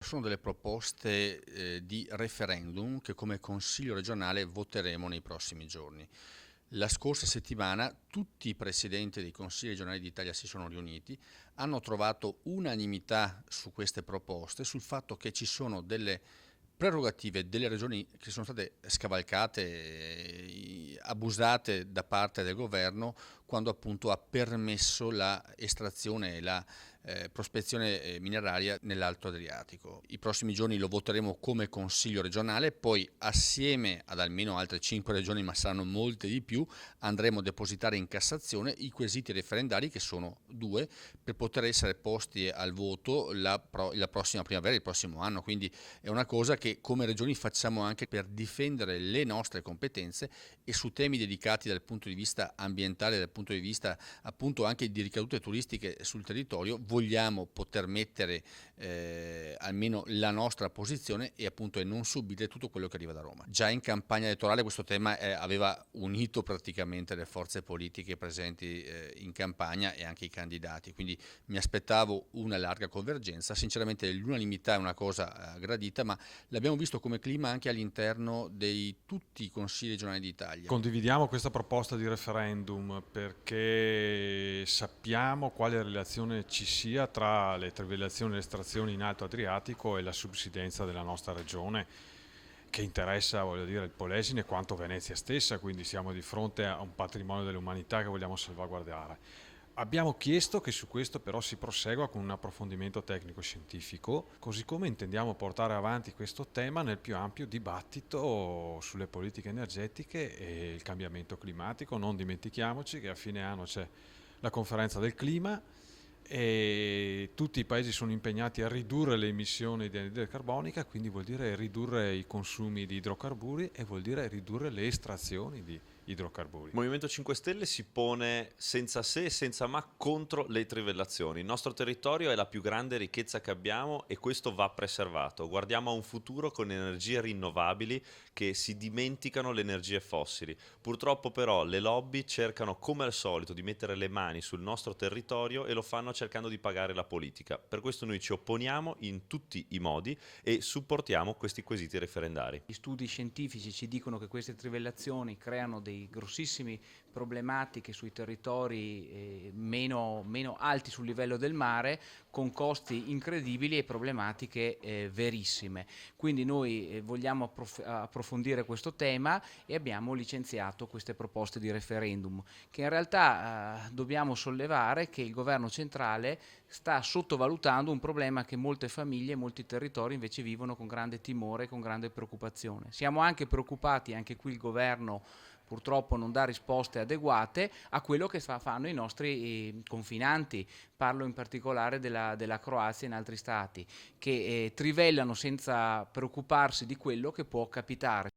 sono delle proposte di referendum che come Consiglio regionale voteremo nei prossimi giorni. La scorsa settimana tutti i presidenti dei Consigli regionali d'Italia si sono riuniti, hanno trovato unanimità su queste proposte, sul fatto che ci sono delle prerogative delle regioni che sono state scavalcate, abusate da parte del governo quando appunto ha permesso la estrazione e la prospezione mineraria nell'Alto Adriatico. I prossimi giorni lo voteremo come Consiglio regionale, poi assieme ad almeno altre 5 regioni, ma saranno molte di più, andremo a depositare in Cassazione i quesiti referendari, che sono 2, per poter essere posti al voto la prossima primavera, il prossimo anno. Quindi è una cosa che come regioni facciamo anche per difendere le nostre competenze e su temi dedicati dal punto di vista ambientale, dal punto di vista appunto anche di ricadute turistiche sul territorio, vogliamo poter mettere almeno la nostra posizione e appunto non subire tutto quello che arriva da Roma. Già in campagna elettorale questo tema aveva unito praticamente le forze politiche presenti in campagna e anche i candidati, quindi mi aspettavo una larga convergenza. Sinceramente l'unanimità è una cosa gradita, ma l'abbiamo visto come clima anche all'interno di tutti i consigli regionali d'Italia. Condividiamo questa proposta di referendum perché sappiamo quale relazione ci sia tra le trivellazioni e le estrazioni in Alto Adriatico e la subsidenza della nostra regione, che interessa, voglio dire, il Polesine quanto Venezia stessa, quindi siamo di fronte a un patrimonio dell'umanità che vogliamo salvaguardare. Abbiamo chiesto che su questo però si prosegua con un approfondimento tecnico-scientifico, così come intendiamo portare avanti questo tema nel più ampio dibattito sulle politiche energetiche e il cambiamento climatico. Non dimentichiamoci che a fine anno c'è la conferenza del clima e tutti i paesi sono impegnati a ridurre le emissioni di anidride carbonica, quindi vuol dire ridurre i consumi di idrocarburi e vuol dire ridurre le estrazioni di idrocarburi. Il Movimento 5 Stelle si pone senza se e senza ma contro le trivellazioni. Il nostro territorio è la più grande ricchezza che abbiamo e questo va preservato. Guardiamo a un futuro con energie rinnovabili che si dimenticano le energie fossili. Purtroppo però le lobby cercano come al solito di mettere le mani sul nostro territorio e lo fanno cercando di pagare la politica. Per questo noi ci opponiamo in tutti i modi e supportiamo questi quesiti referendari. Gli studi scientifici ci dicono che queste trivellazioni creano dei grossissimi problematiche sui territori meno alti sul livello del mare, con costi incredibili e problematiche verissime. Quindi noi vogliamo approfondire questo tema e abbiamo licenziato queste proposte di referendum, che in realtà dobbiamo sollevare che il governo centrale sta sottovalutando un problema che molte famiglie e molti territori invece vivono con grande timore e con grande preoccupazione. Siamo anche preoccupati, anche qui il governo purtroppo non dà risposte adeguate a quello che fanno i nostri confinanti. Parlo in particolare della Croazia e in altri stati, che trivellano senza preoccuparsi di quello che può capitare.